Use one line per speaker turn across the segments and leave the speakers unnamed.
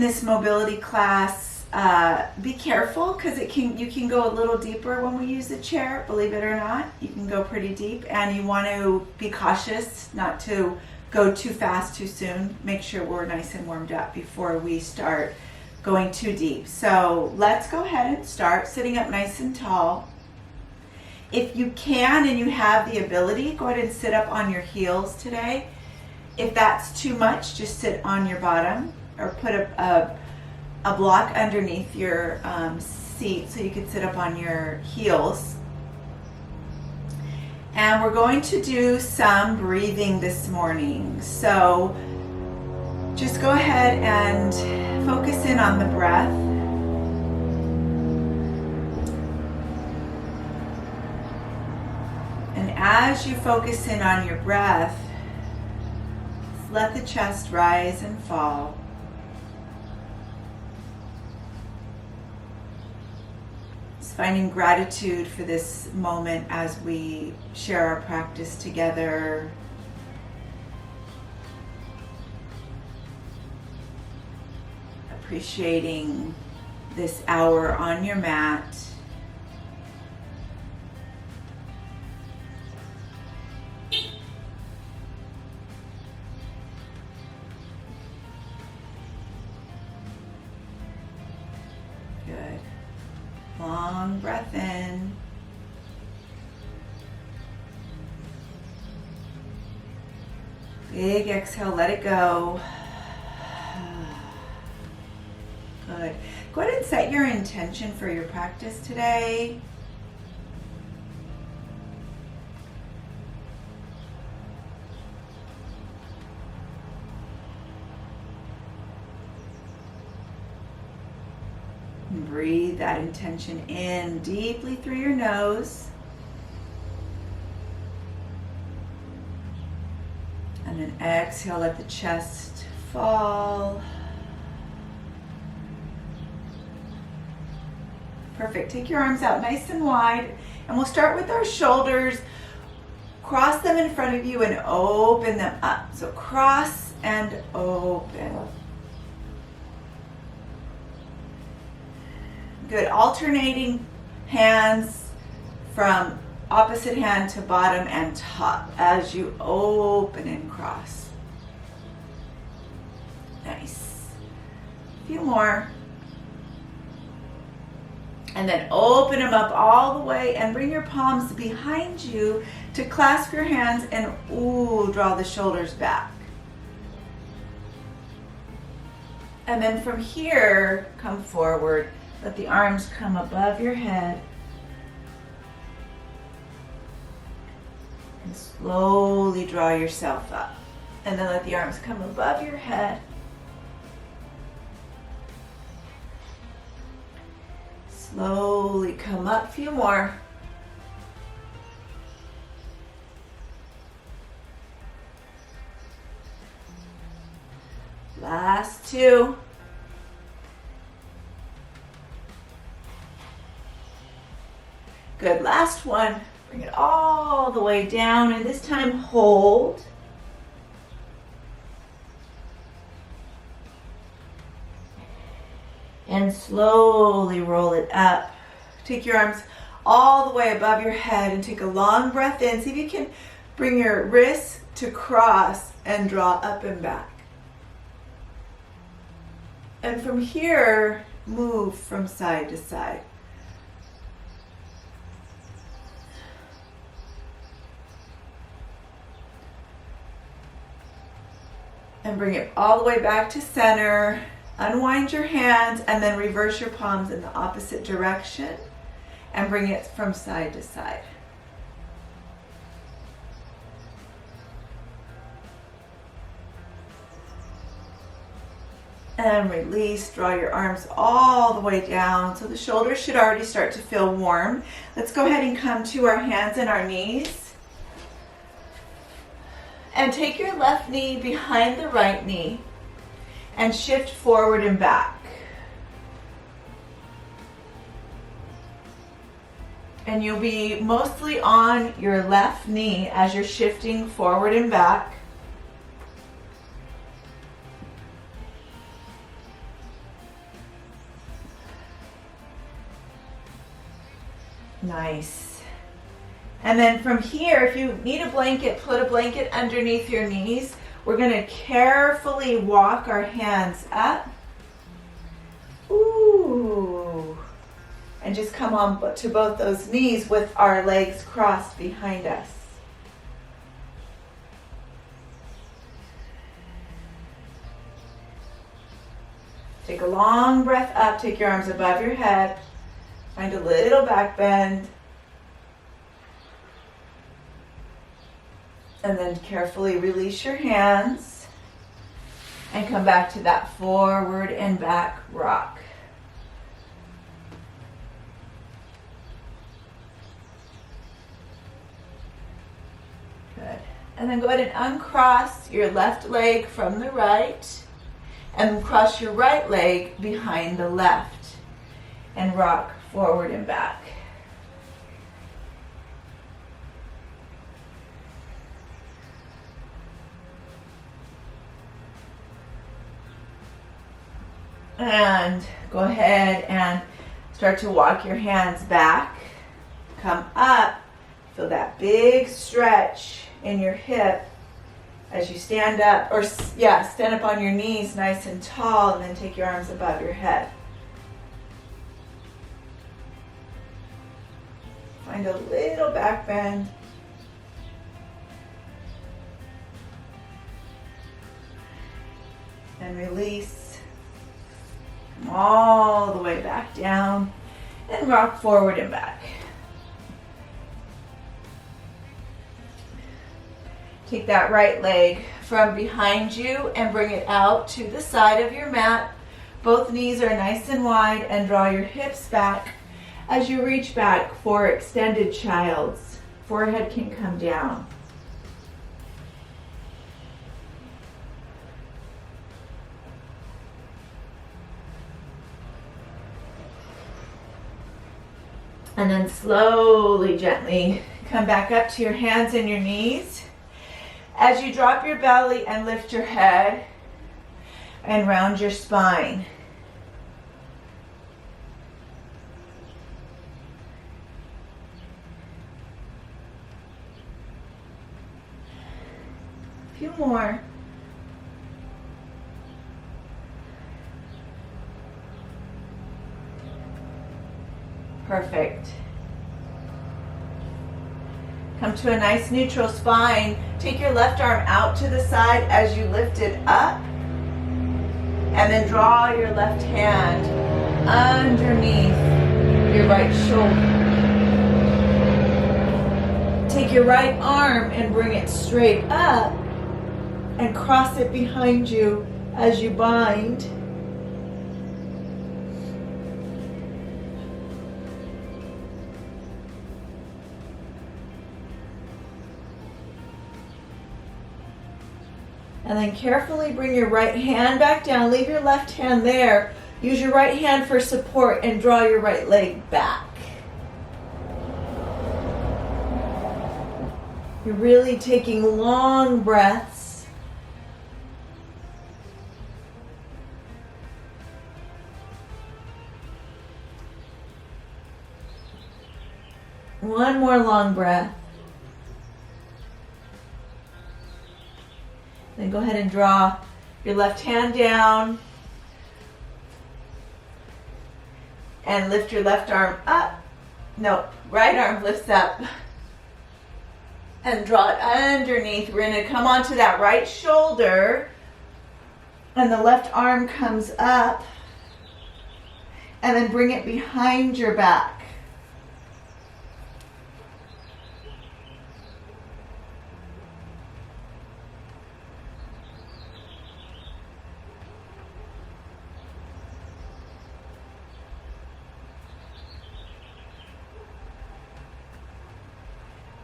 This mobility class, be careful because you can go a little deeper when we use the chair. Believe it or not, you can go pretty deep, and you want to be cautious not to go too fast too soon. Make sure we're nice and warmed up before we start going too deep. So let's go ahead and start sitting up nice and tall. If you can and you have the ability, go ahead and sit up on your heels today. If that's too much, just sit on your bottom or put a block underneath your seat so you can sit up on your heels. And we're going to do some breathing this morning. So just go ahead and focus in on the breath. And as you focus in on your breath, let the chest rise and fall. Just finding gratitude for this moment as we share our practice together. Appreciating this hour on your mat. Good. Long breath in. Big exhale, let it go. Good. Go ahead and set your intention for your practice today. And breathe that intention in deeply through your nose. And then exhale, let the chest fall. Perfect. Take your arms out nice and wide, and we'll start with our shoulders. Cross them in front of you and open them up. So cross and open. Good. Alternating hands from opposite hand to bottom and top as you open and cross. Nice. A few more. And then open them up all the way and bring your palms behind you to clasp your hands and draw the shoulders back. And then from here, come forward. Let the arms come above your head. And slowly draw yourself up. And then let the arms come above your head. Slowly come up, a few more. Last two. Good, last one. Bring it all the way down, and this time hold. And slowly roll it up. Take your arms all the way above your head and take a long breath in. See if you can bring your wrists to cross and draw up and back. And from here, move from side to side. And bring it all the way back to center. Unwind your hands and then reverse your palms in the opposite direction and bring it from side to side. And release, draw your arms all the way down. So the shoulders should already start to feel warm. Let's go ahead and come to our hands and our knees. And take your left knee behind the right knee. And shift forward and back. And you'll be mostly on your left knee as you're shifting forward and back. Nice. And then from here, if you need a blanket, put a blanket underneath your knees. We're going to carefully walk our hands up. Ooh. And just come on to both those knees with our legs crossed behind us. Take a long breath up. Take your arms above your head. Find a little back bend. And then carefully release your hands and come back to that forward and back rock. Good. And then go ahead and uncross your left leg from the right and cross your right leg behind the left and rock forward and back. And go ahead and start to walk your hands back. Come up. Feel that big stretch in your hip as you stand up, or stand up on your knees nice and tall, and then take your arms above your head. Find a little back bend. And release. Come all the way back down and rock forward and back. Take that right leg from behind you and bring it out to the side of your mat. Both knees are nice and wide, and draw your hips back as you reach back for extended child's. Forehead can come down. And then slowly, gently come back up to your hands and your knees. As you drop your belly and lift your head and round your spine. A few more. Perfect. Come to a nice neutral spine. Take your left arm out to the side as you lift it up. And then draw your left hand underneath your right shoulder. Take your right arm and bring it straight up and cross it behind you as you bind. And then carefully bring your right hand back down. Leave your left hand there. Use your right hand for support and draw your right leg back. You're really taking long breaths. One more long breath. Then go ahead and draw your left hand down and lift your left arm up. No, right arm lifts up and draw it underneath. We're going to come onto that right shoulder and the left arm comes up and then bring it behind your back.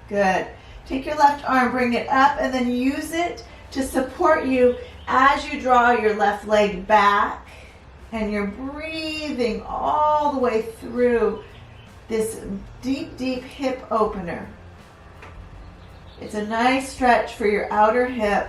Good. Take your left arm, bring it up, and then use it to support you as you draw your left leg back. And you're breathing all the way through this deep, deep hip opener. It's a nice stretch for your outer hip.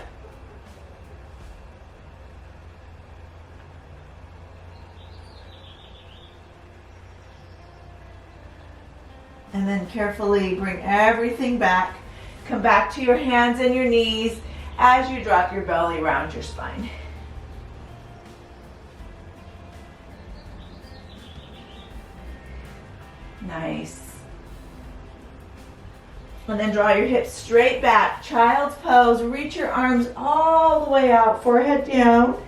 And then carefully bring everything back. Come back to your hands and your knees as you drop your belly around your spine. Nice. And then draw your hips straight back. Child's pose. Reach your arms all the way out, forehead down.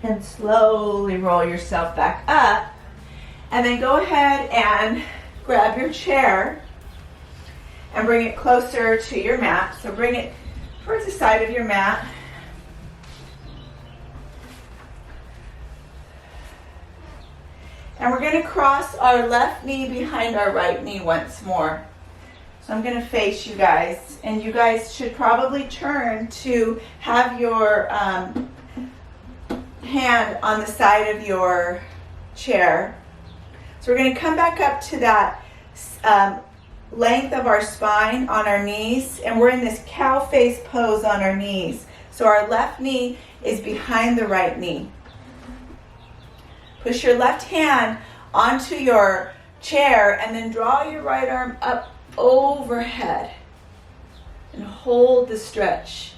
And slowly roll yourself back up. And then go ahead and grab your chair and bring it closer to your mat. So bring it towards the side of your mat. And we're going to cross our left knee behind our right knee once more. So I'm going to face you guys. And you guys should probably turn to have your hand on the side of your chair. So we're going to come back up to that length of our spine on our knees, and we're in this cow face pose on our knees. So our left knee is behind the right knee. Push your left hand onto your chair and then draw your right arm up overhead and hold the stretch.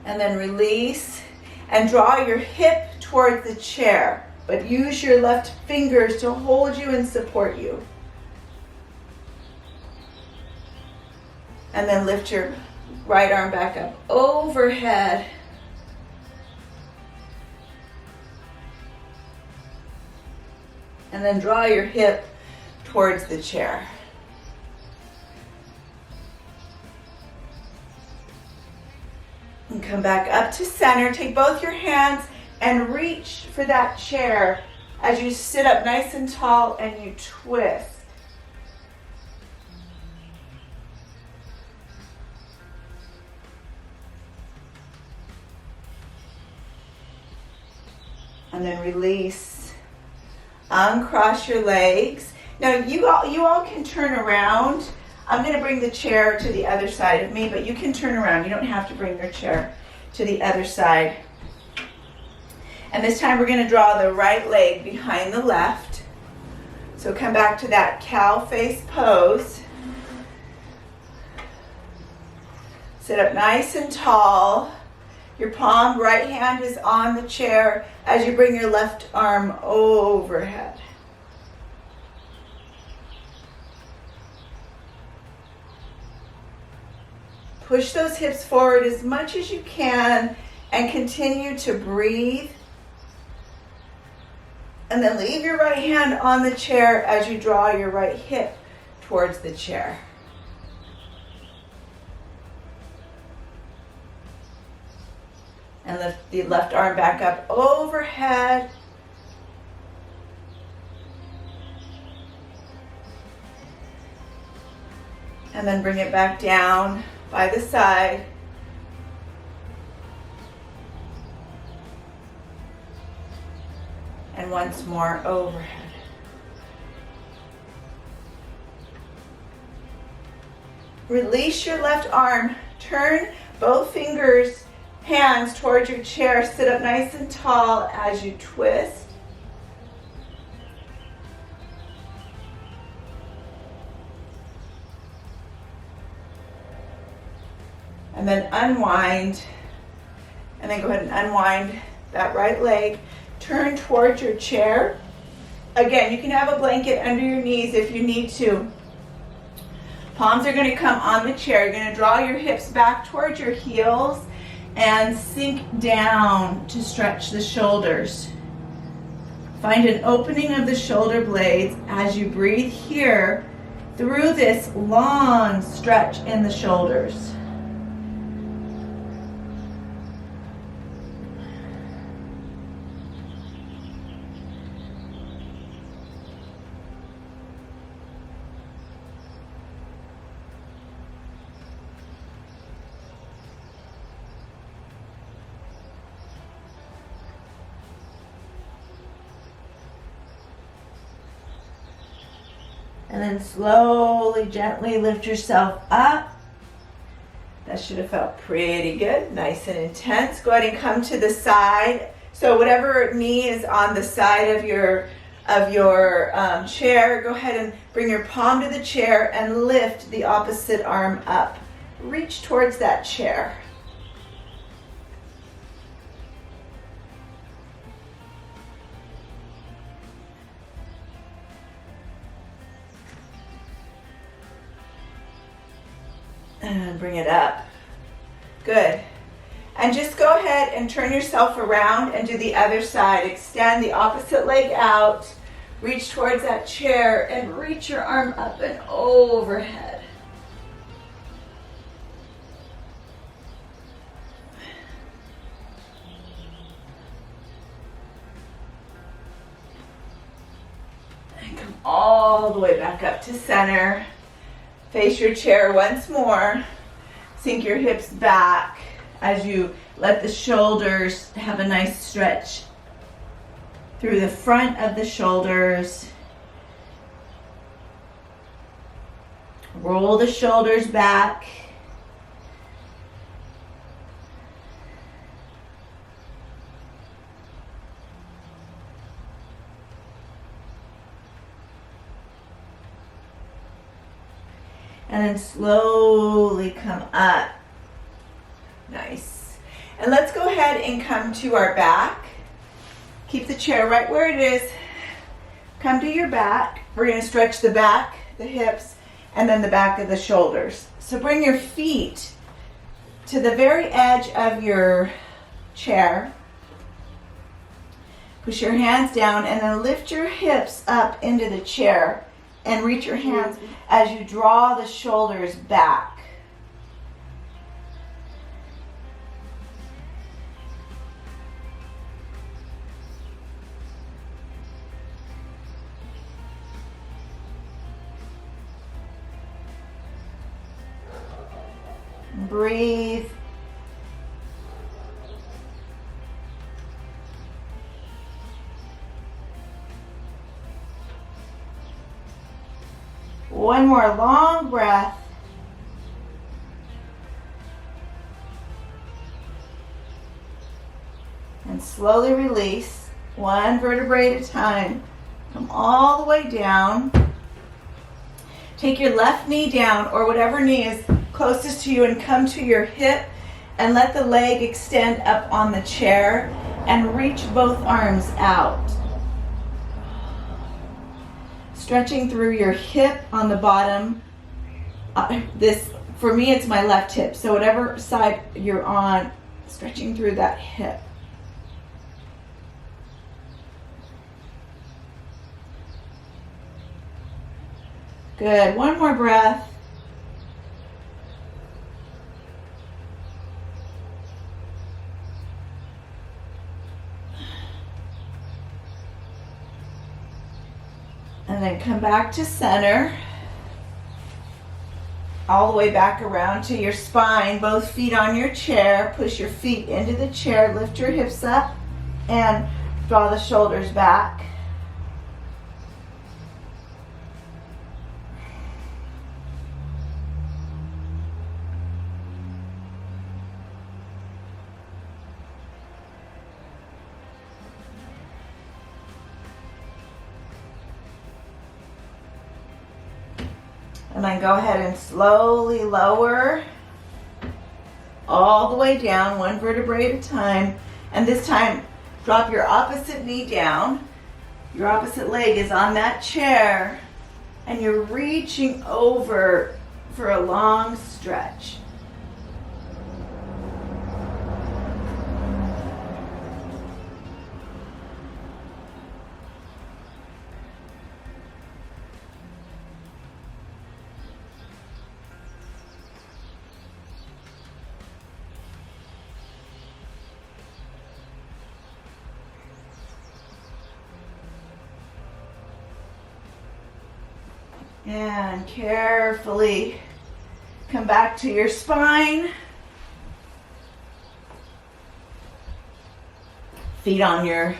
And then release and draw your hip towards the chair, but use your left fingers to hold you and support you. And then lift your right arm back up overhead. And then draw your hip towards the chair. And come back up to center. Take both your hands and reach for that chair as you sit up nice and tall and you twist. And then release. Uncross your legs. Now you all can turn around. I'm going to bring the chair to the other side of me, but you can turn around. You don't have to bring your chair to the other side. And this time we're going to draw the right leg behind the left. So come back to that cow face pose. Sit up nice and tall. Your palm right hand is on the chair as you bring your left arm overhead. Push those hips forward as much as you can and continue to breathe. And then leave your right hand on the chair as you draw your right hip towards the chair. And lift the left arm back up overhead. And then bring it back down by the side. And once more overhead. Release your left arm. Turn both hands towards your chair. Sit up nice and tall as you twist. And then unwind. And then go ahead and unwind that right leg. Turn towards your chair. Again, you can have a blanket under your knees if you need to. Palms are going to come on the chair. You're going to draw your hips back towards your heels and sink down to stretch the shoulders. Find an opening of the shoulder blades as you breathe here through this long stretch in the shoulders. And then slowly, gently lift yourself up. That should have felt pretty good, nice and intense. Go ahead and come to the side. So whatever knee is on the side of your chair, go ahead and bring your palm to the chair and lift the opposite arm up. Reach towards that chair. And bring it up. Good. And just go ahead and turn yourself around and do the other side. Extend the opposite leg out. Reach towards that chair and reach your arm up and overhead. And come all the way back up to center. Face your chair once more. Sink your hips back as you let the shoulders have a nice stretch through the front of the shoulders. Roll the shoulders back. And then slowly come up. Nice. And let's go ahead and come to our back. Keep the chair right where it is. Come to your back. We're going to stretch the back, the hips, and then the back of the shoulders. So bring your feet to the very edge of your chair. Push your hands down and then lift your hips up into the chair. And reach your hands as you draw the shoulders back. Breathe. One more long breath. And slowly release, one vertebrae at a time. Come all the way down. Take your left knee down, or whatever knee is closest to you, and come to your hip and let the leg extend up on the chair and reach both arms out. Stretching through your hip on the bottom. For me, it's my left hip. So whatever side you're on, stretching through that hip. Good. One more breath. And then come back to center. All the way back around to your spine. Both feet on your chair. Push your feet into the chair. Lift your hips up and draw the shoulders back. And then go ahead and slowly lower all the way down, one vertebrae at a time. And this time, drop your opposite knee down. Your opposite leg is on that chair. And you're reaching over for a long stretch. And carefully come back to your spine. Feet on your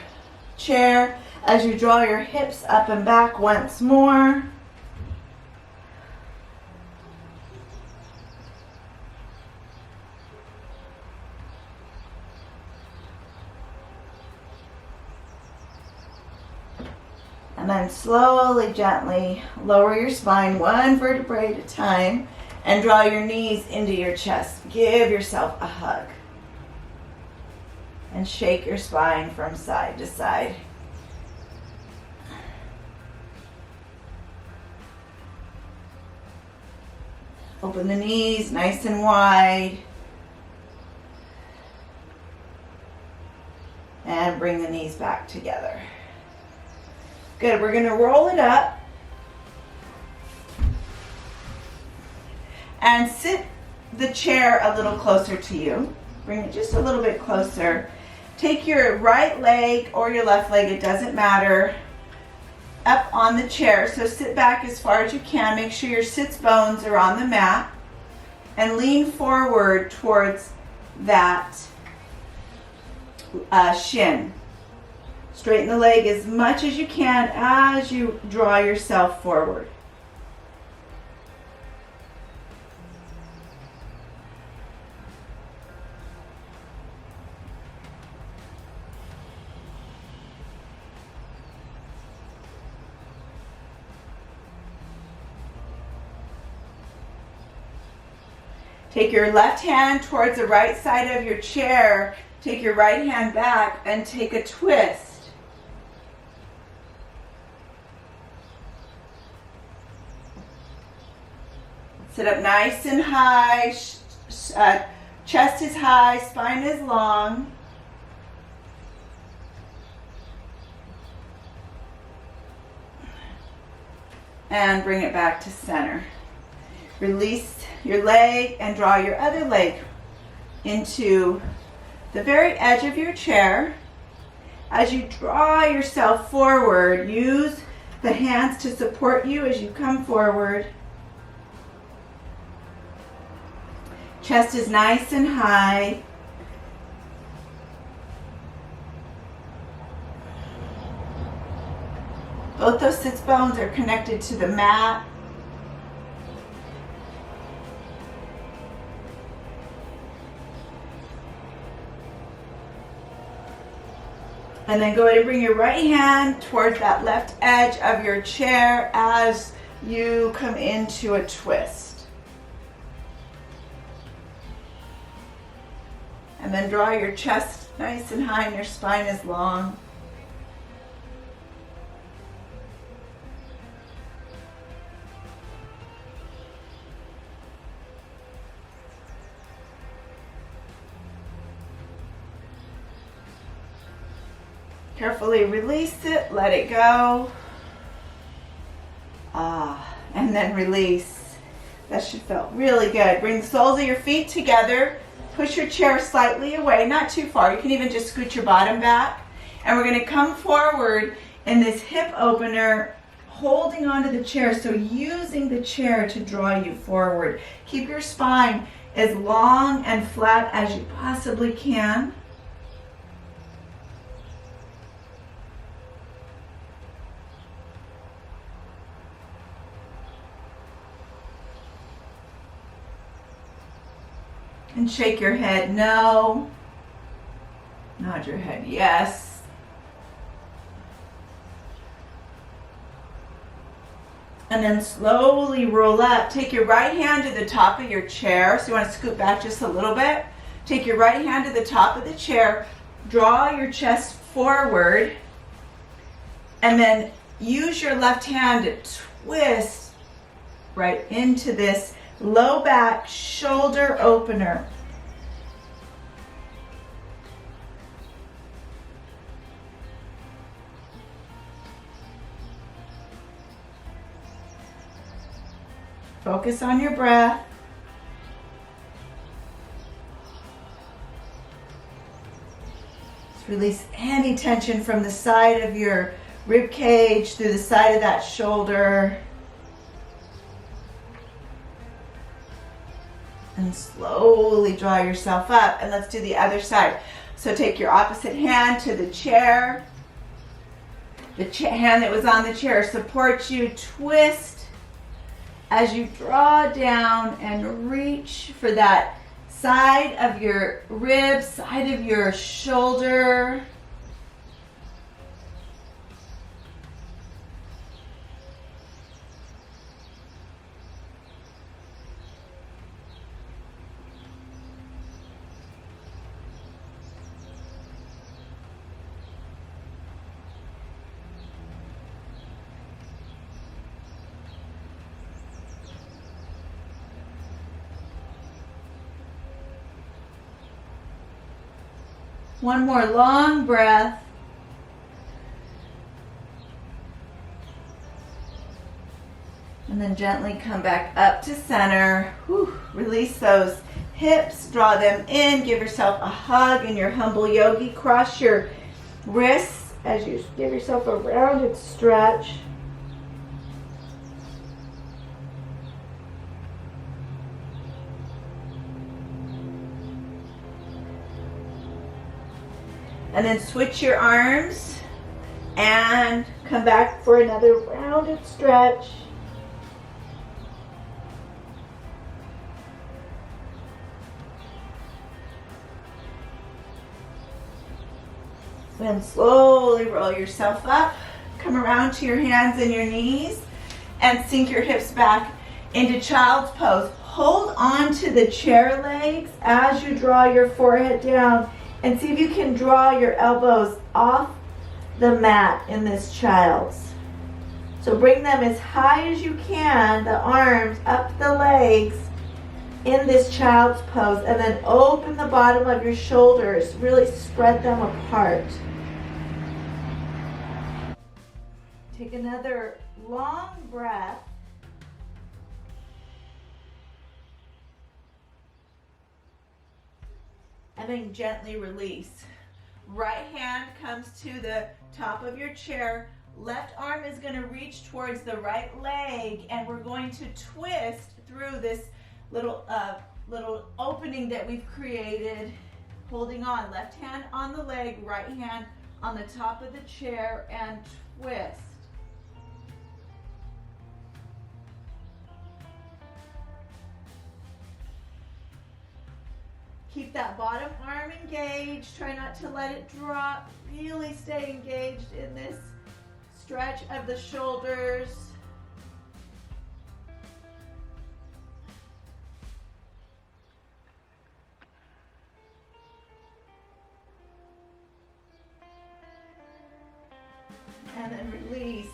chair as you draw your hips up and back once more. then slowly, gently lower your spine one vertebrae at a time and draw your knees into your chest. Give yourself a hug. And shake your spine from side to side. Open the knees nice and wide. And bring the knees back together. Good, we're gonna roll it up. And sit the chair a little closer to you. Bring it just a little bit closer. Take your right leg or your left leg, it doesn't matter, up on the chair. So sit back as far as you can. Make sure your sits bones are on the mat. And lean forward towards that shin. Straighten the leg as much as you can as you draw yourself forward. Take your left hand towards the right side of your chair. Take your right hand back and take a twist. Sit up nice and high. Chest is high, spine is long. And bring it back to center. Release your leg and draw your other leg into the very edge of your chair. As you draw yourself forward, use the hands to support you as you come forward. Chest is nice and high. Both those sits bones are connected to the mat. And then go ahead and bring your right hand towards that left edge of your chair as you come into a twist. And then draw your chest nice and high and your spine is long. Carefully release it, let it go. And then release. That should feel really good. Bring the soles of your feet together. Push your chair slightly away, not too far. You can even just scoot your bottom back. And we're going to come forward in this hip opener, holding onto the chair. So using the chair to draw you forward. Keep your spine as long and flat as you possibly can. And shake your head no. Nod your head yes. And then slowly roll up. Take your right hand to the top of your chair. So you want to scoot back just a little bit. Take your right hand to the top of the chair. Draw your chest forward. And then use your left hand to twist right into this low back shoulder opener. Focus on your breath. Just release any tension from the side of your rib cage through the side of that shoulder. And slowly draw yourself up. And let's do the other side. So take your opposite hand to the chair. The hand that was on the chair supports you. Twist as you draw down and reach for that side of your rib, side of your shoulder. One more long breath. And then gently come back up to center. Whew. Release those hips, draw them in, give yourself a hug in your humble yogi. Cross your wrists as you give yourself a rounded stretch. And then switch your arms and come back for another rounded stretch. Then slowly roll yourself up, come around to your hands and your knees, and sink your hips back into child's pose. Hold on to the chair legs as you draw your forehead down, and see if you can draw your elbows off the mat in this child's. So bring them as high as you can, the arms up the legs in this child's pose, and then open the bottom of your shoulders. Really spread them apart. Take another long breath. And then gently release. Right hand comes to the top of your chair. Left arm is going to reach towards the right leg, and we're going to twist through this little opening that we've created. Holding on. Left hand on the leg, right hand on the top of the chair, and twist. Keep that bottom arm engaged. Try not to let it drop. Really stay engaged in this stretch of the shoulders. And then release.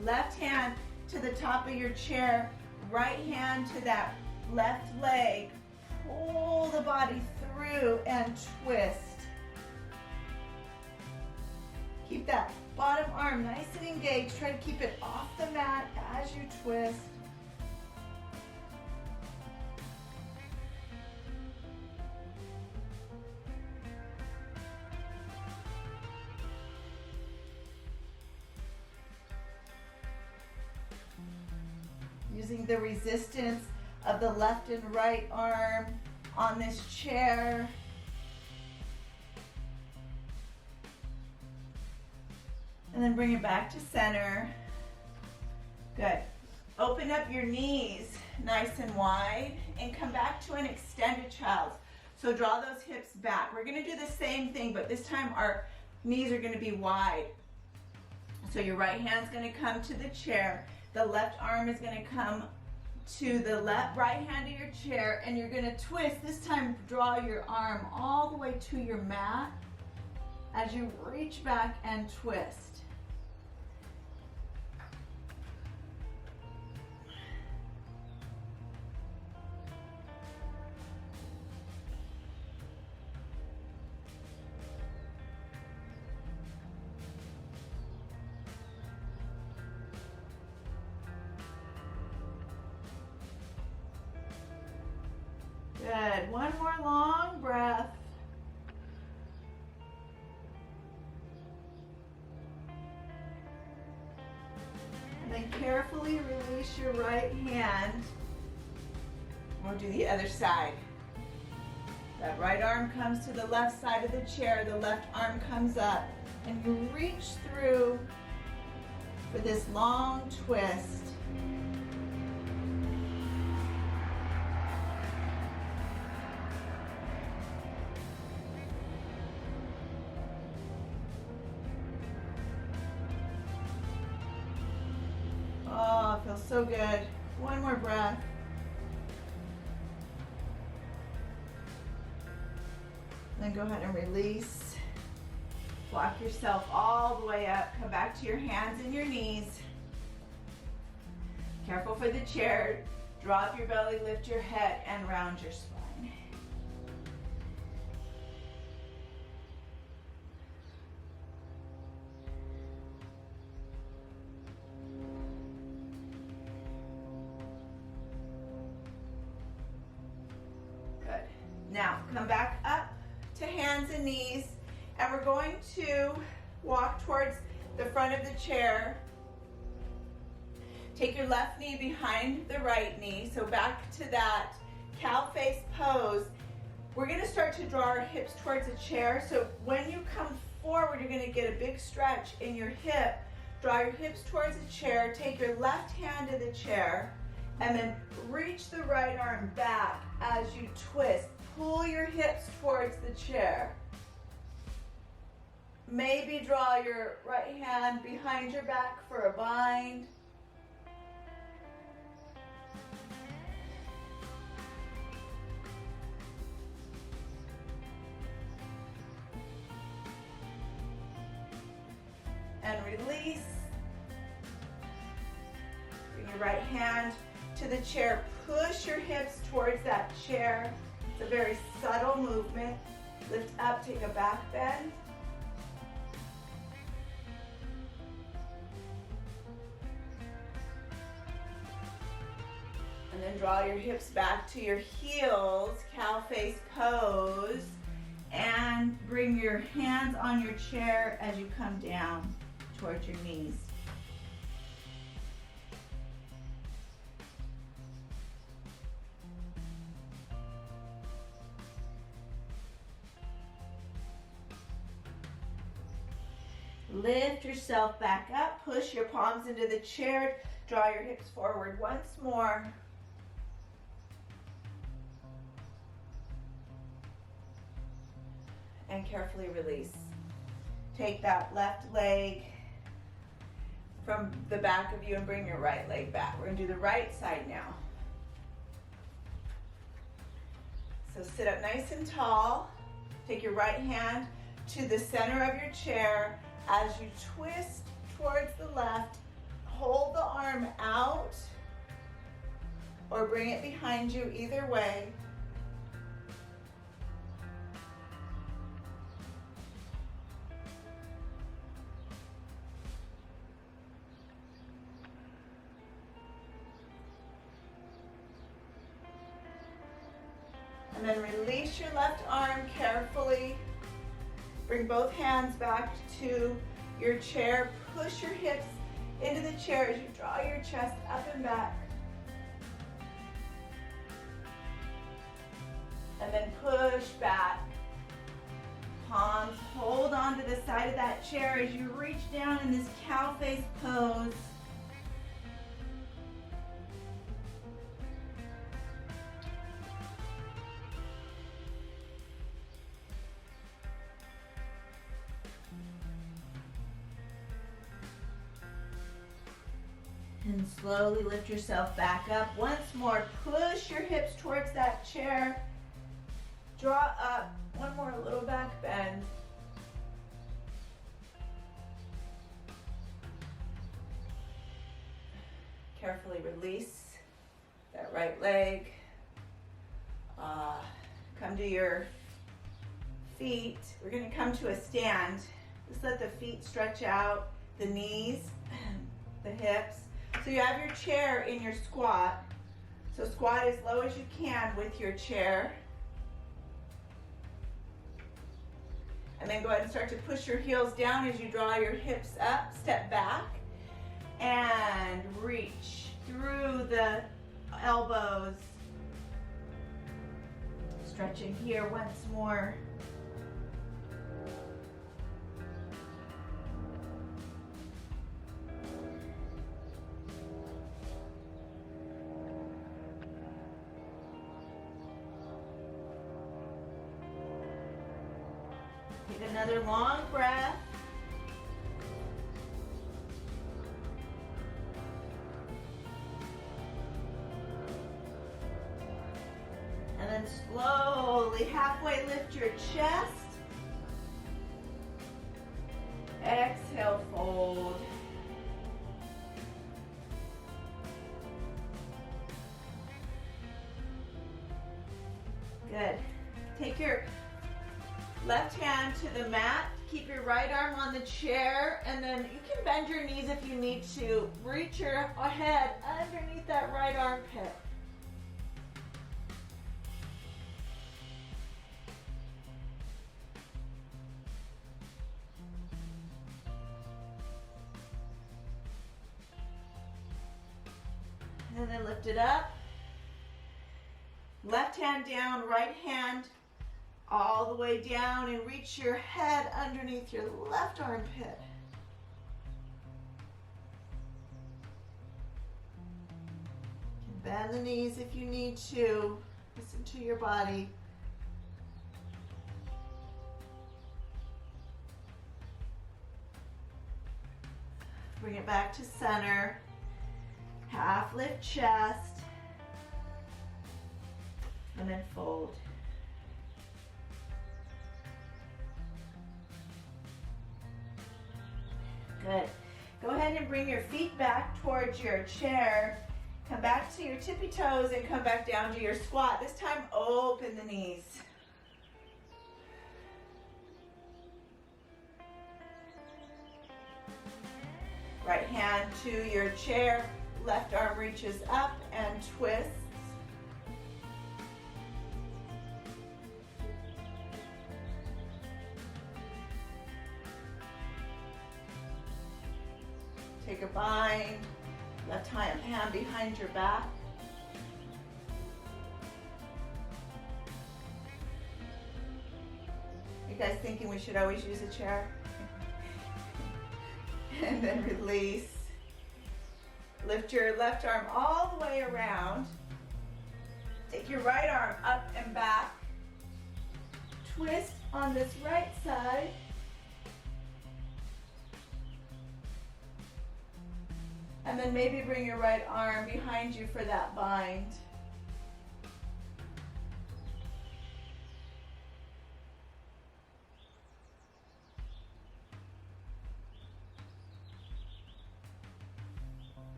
Left hand to the top of your chair. Right hand to that left leg. Pull the body through and twist. Keep that bottom arm nice and engaged. Try to keep it off the mat as you twist. Using the resistance of the left and right arm on this chair. And then bring it back to center. Good. Open up your knees nice and wide and come back to an extended child's. So draw those hips back. We're going to do the same thing, but this time our knees are going to be wide. So your right hand's going to come to the chair. The left arm is going to come to the right hand of your chair, and you're going to twist. This time draw your arm all the way to your mat as you reach back and twist. Good. One more long breath. And then carefully release your right hand. We'll do the other side. That right arm comes to the left side of the chair. The left arm comes up. And you reach through for this long twist. Feels so good. One more breath. Then go ahead and release. Walk yourself all the way up. Come back to your hands and your knees. Careful for the chair. Drop your belly, lift your head, and round your spine. Now, come back up to hands and knees, and we're going to walk towards the front of the chair. Take your left knee behind the right knee, so back to that cow face pose. We're gonna start to draw our hips towards the chair, so when you come forward, you're gonna get a big stretch in your hip. Draw your hips towards the chair, take your left hand to the chair, and then reach the right arm back as you twist. Pull your hips towards the chair. Maybe draw your right hand behind your back for a bind. And release. Bring your right hand to the chair. Push your hips towards that chair. It's a very subtle movement. Lift up, take a back bend. And then draw your hips back to your heels, cow face pose. And bring your hands on your chair as you come down towards your knees. Lift yourself back up, push your palms into the chair, draw your hips forward once more. And carefully release. Take that left leg from the back of you and bring your right leg back. We're gonna do the right side now. So sit up nice and tall. Take your right hand to the center of your chair. As you twist towards the left, hold the arm out or bring it behind you, either way. And then release your left arm carefully. Bring both hands back to your chair. Push your hips into the chair as you draw your chest up and back. And then push back. Palms hold onto the side of that chair as you reach down in this cow face pose. And slowly lift yourself back up. Once more, push your hips towards that chair. Draw up. One more little back bend. Carefully release that right leg. Come to your feet. We're going to come to a stand. Just let the feet stretch out, the knees, the hips. So you have your chair in your squat. So squat as low as you can with your chair. And then go ahead and start to push your heels down as you draw your hips up. Step back and reach through the elbows. Stretching here once more. Take another long breath. And then slowly, halfway lift your chest. Exhale, fold. Good. Take your left hand to the mat. Keep your right arm on the chair, and then you can bend your knees if you need to. Reach your head underneath that right armpit. And then lift it up. Left hand down, right hand all the way down, and reach your head underneath your left armpit. You can bend the knees if you need to. Listen to your body. Bring it back to center. Half lift chest. And then fold. Good. Go ahead and bring your feet back towards your chair. Come back to your tippy toes and come back down to your squat. This time, open the knees. Right hand to your chair. Left arm reaches up and twists. Take a bind, left hand behind your back. You guys thinking we should always use a chair? And then release. Lift your left arm all the way around. Take your right arm up and back. Twist on this right side. And then maybe bring your right arm behind you for that bind.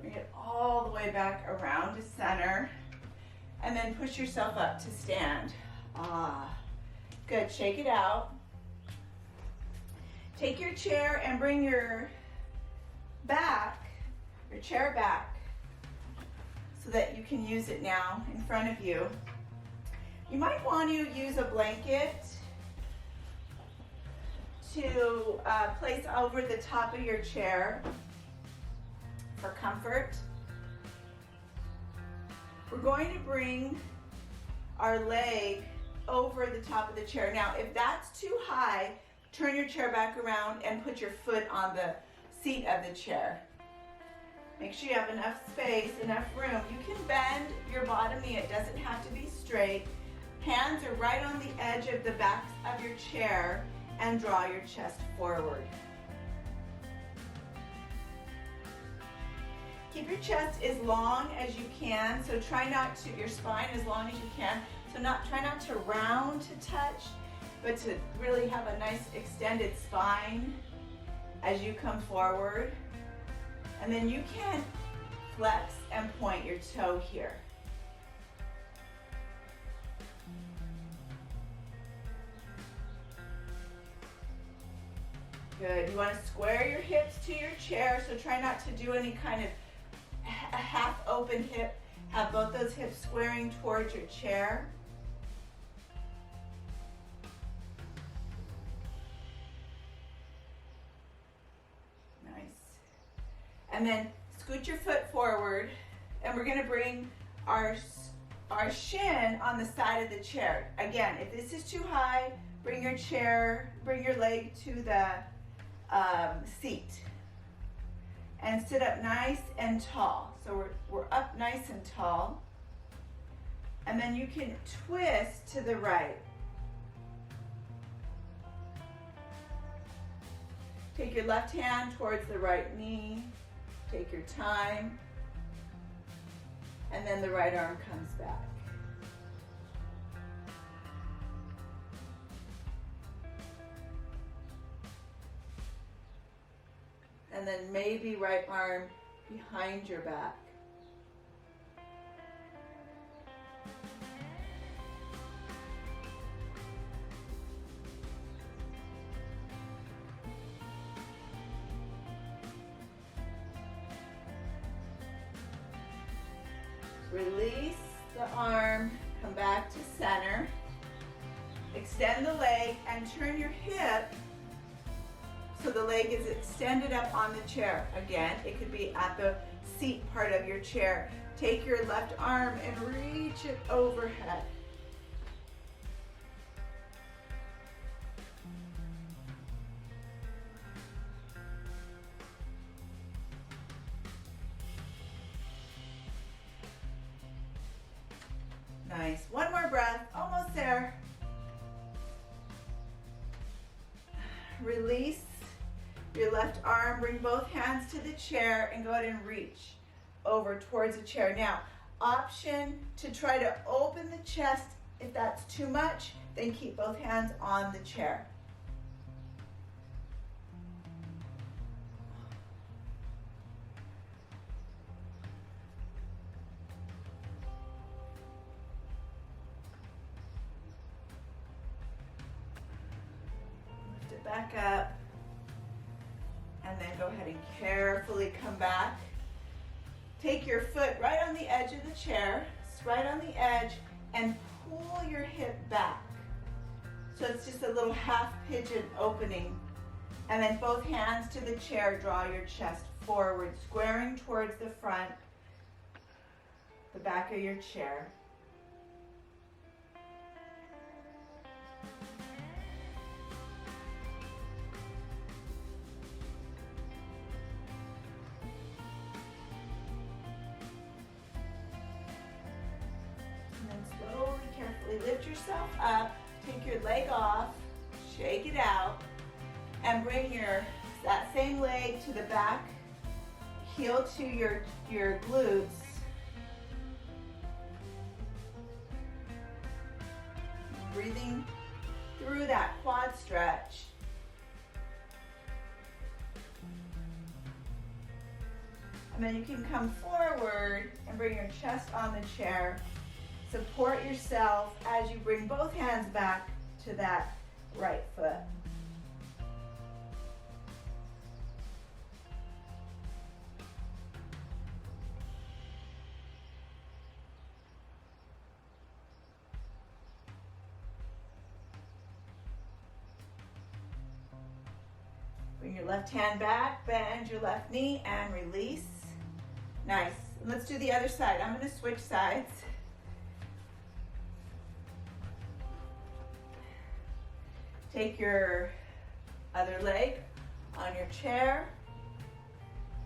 Bring it all the way back around to center. And then push yourself up to stand. Good, shake it out. Take your chair and bring your chair back so that you can use it now in front of you. You might want to use a blanket to place over the top of your chair for comfort. We're going to bring our leg over the top of the chair. Now, if that's too high, turn your chair back around and put your foot on the seat of the chair. Make sure you have enough space, enough room. You can bend your bottom knee. It doesn't have to be straight. Hands are right on the edge of the back of your chair and draw your chest forward. Keep your chest as long as you can. So try not to, your spine as long as you can. So try not to round to touch, but to really have a nice extended spine as you come forward. And then you can flex and point your toe here. Good. You want to square your hips to your chair, so try not to do any kind of a half open hip. Have both those hips squaring towards your chair. Nice. And then scoot your foot forward, and we're going to bring our shin on the side of the chair. Again, if this is too high, bring your leg to the seat. And sit up nice and tall. So we're up nice and tall. And then you can twist to the right. Take your left hand towards the right knee. Take your time. And then the right arm comes back. And then maybe right arm behind your back. Release the arm, come back to center. Extend the leg and turn your hip So the leg is extended up on the chair. Again, it could be at the seat part of your chair. Take your left arm and reach it overhead. Nice. One more breath. Almost there. Release your left arm. Bring both hands to the chair and go ahead and reach over towards the chair. Now, option to try to open the chest. If that's too much, then keep both hands on the chair. Back up, and then go ahead and carefully come back. Take your foot right on the edge of the chair, it's right on the edge, and pull your hip back. So it's just a little half pigeon opening. And then both hands to the chair, draw your chest forward, squaring towards the front, the back of your chair. Lift yourself up, take your leg off, shake it out, and bring that same leg to the back, heel to your glutes. Breathing through that quad stretch. And then you can come forward and bring your chest on the chair. Support yourself as you bring both hands back to that right foot. Bring your left hand back, bend your left knee and release. Nice. And let's do the other side. I'm going to switch sides. Take your other leg on your chair,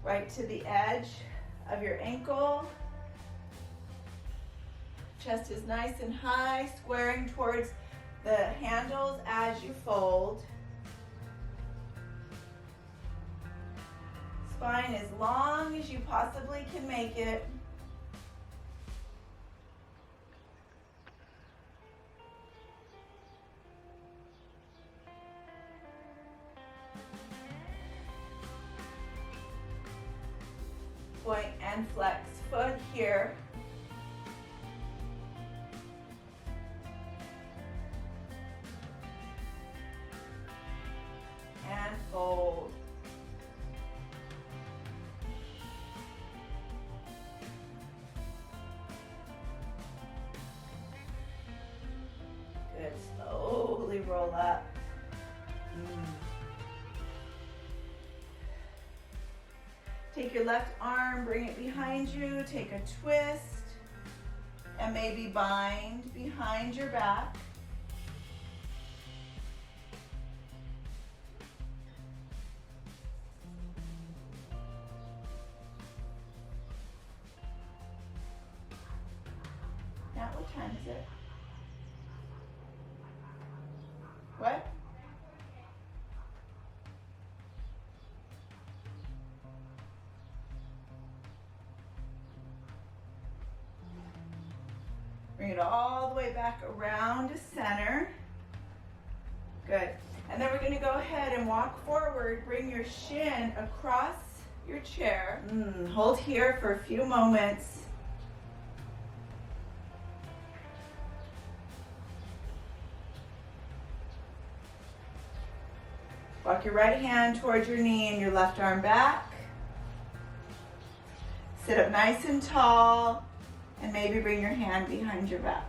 right to the edge of your ankle. Chest is nice and high, squaring towards the handles as you fold. Spine as long as you possibly can make it. Point and flex foot here. And fold. Good, slowly roll up. Take your left arm, bring it behind you, take a twist, and maybe bind behind your back. Now, what time is it? What? Bring it all the way back around to center. Good. And then we're going to go ahead and walk forward. Bring your shin across your chair. Hold here for a few moments. Walk your right hand towards your knee and your left arm back. Sit up nice and tall. And maybe bring your hand behind your back.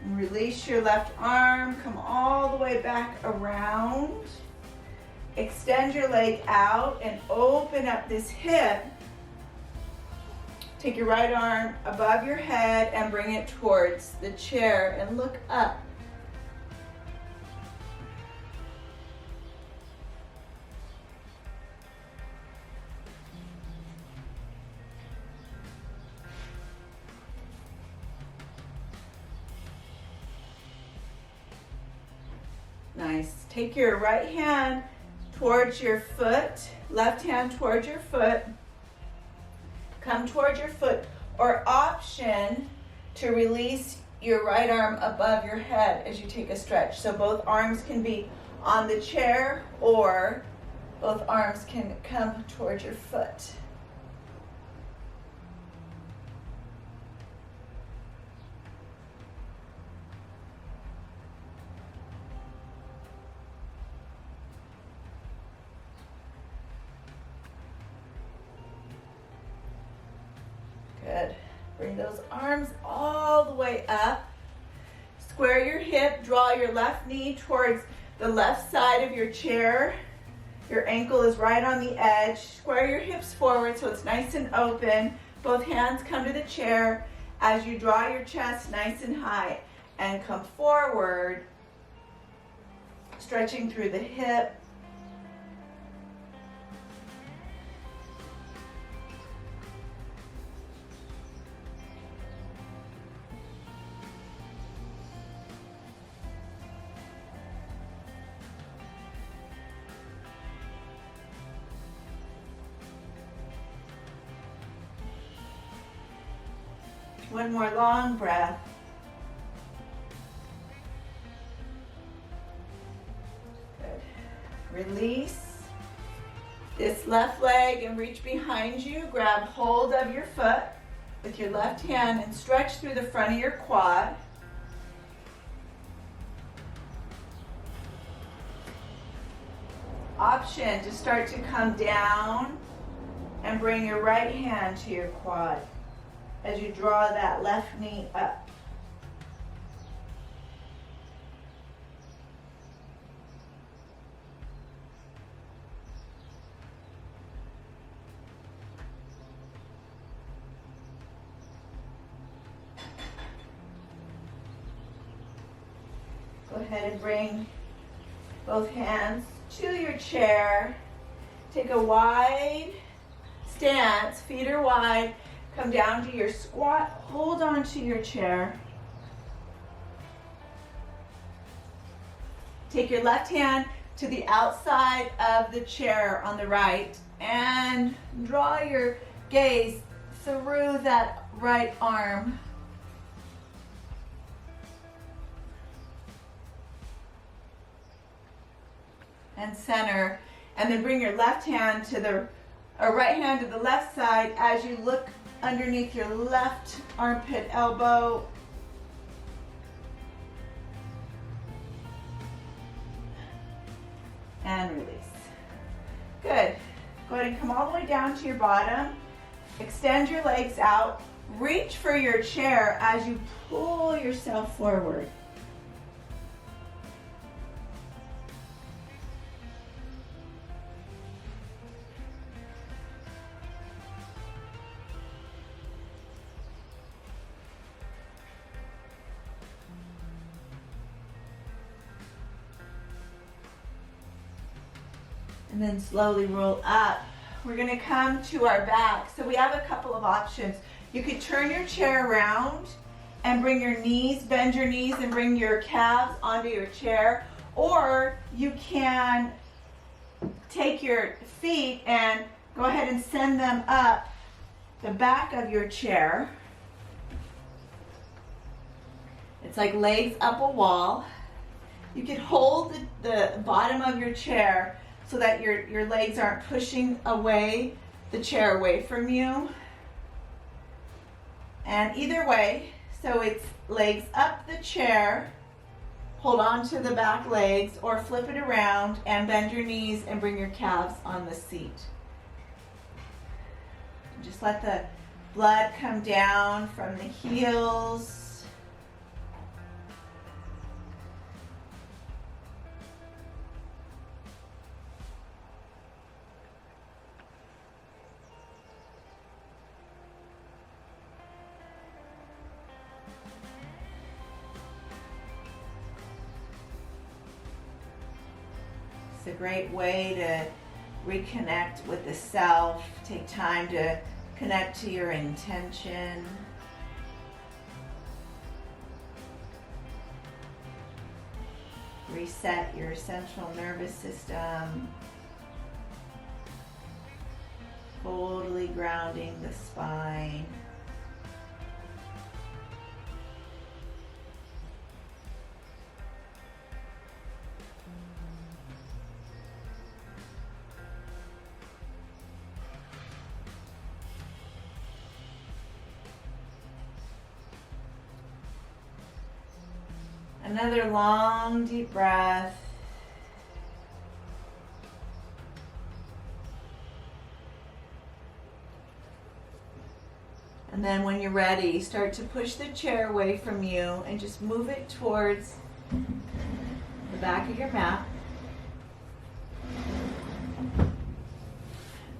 Release your left arm, come all the way back around. Extend your leg out and open up this hip. Take your right arm above your head and bring it towards the chair and look up. Nice. Take your right hand towards your foot, left hand towards your foot. Come towards your foot, or option to release your right arm above your head as you take a stretch. So both arms can be on the chair, or both arms can come towards your foot. Good. Bring those arms all the way up. Square your hip, draw your left knee towards the left side of your chair. Your ankle is right on the edge. Square your hips forward so it's nice and open. Both hands come to the chair as you draw your chest nice and high and come forward, stretching through the hip. One more long breath. Good. Release this left leg and reach behind you. Grab hold of your foot with your left hand and stretch through the front of your quad. Option to start to come down and bring your right hand to your quad as you draw that left knee up. Go ahead and bring both hands to your chair. Take a wide stance, feet are wide. Come down to your squat, hold on to your chair. Take your left hand to the outside of the chair on the right and draw your gaze through that right arm. And center, and then bring your left hand to the, or right hand to the left side as you look underneath your left armpit elbow. And release. Good. Go ahead and come all the way down to your bottom. Extend your legs out. Reach for your chair as you pull yourself forward. And then slowly roll up. We're going to come to our back. So we have a couple of options. You could turn your chair around and bring your knees, bend your knees and bring your calves onto your chair. Or you can take your feet and go ahead and send them up the back of your chair. It's like legs up a wall. You could hold the bottom of your chair so that your legs aren't pushing the chair away from you. And either way, so it's legs up the chair, hold on to the back legs, or flip it around and bend your knees and bring your calves on the seat. Just let the blood come down from the heels It's a great way to reconnect with the self. Take time to connect to your intention. Reset your central nervous system. Totally grounding the spine. Another long, deep breath. And then when you're ready, start to push the chair away from you and just move it towards the back of your mat.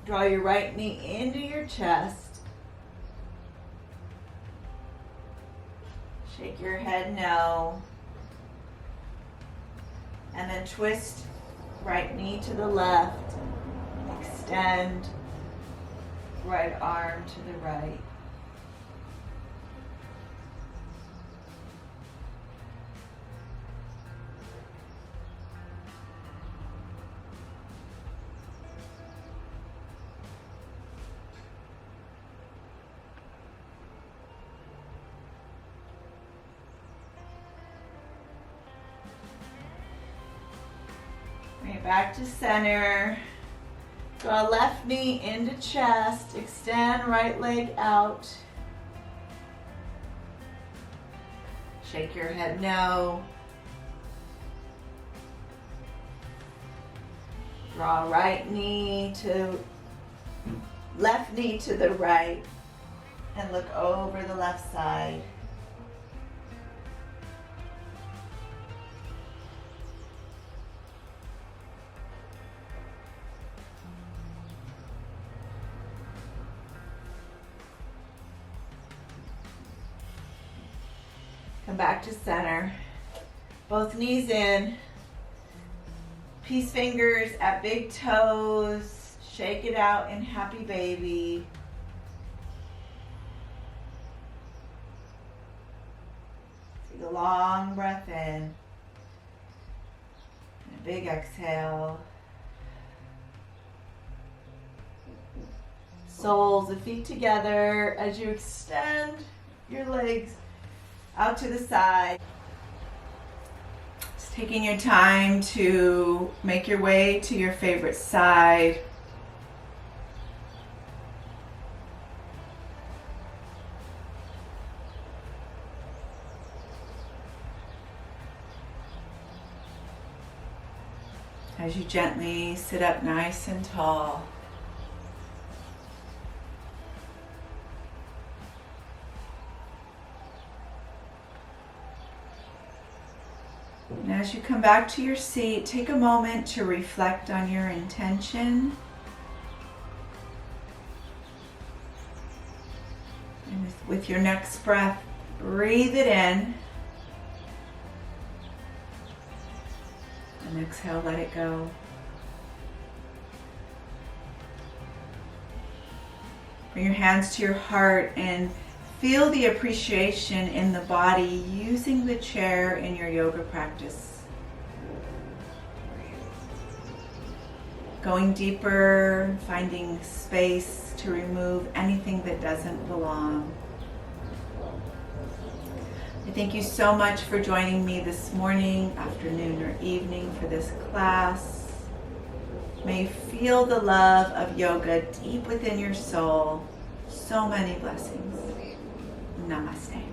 Draw your right knee into your chest. Shake your head no. And then twist right knee to the left. Extend right arm to the right. Bring it back to center. Draw left knee into chest. Extend right leg out. Shake your head no. Draw left knee to the right and look over the left side. Come back to center. Both knees in. Peace fingers at big toes. Shake it out in happy baby. Take a long breath in. And a big exhale. Soles of feet together as you extend your legs out to the side. Just taking your time to make your way to your favorite side. As you gently sit up nice and tall. And as you come back to your seat, take a moment to reflect on your intention. And with your next breath, breathe it in. And exhale, let it go. Bring your hands to your heart and feel the appreciation in the body using the chair in your yoga practice. Going deeper, finding space to remove anything that doesn't belong. I thank you so much for joining me this morning, afternoon, or evening for this class. May you feel the love of yoga deep within your soul. So many blessings. Namaste.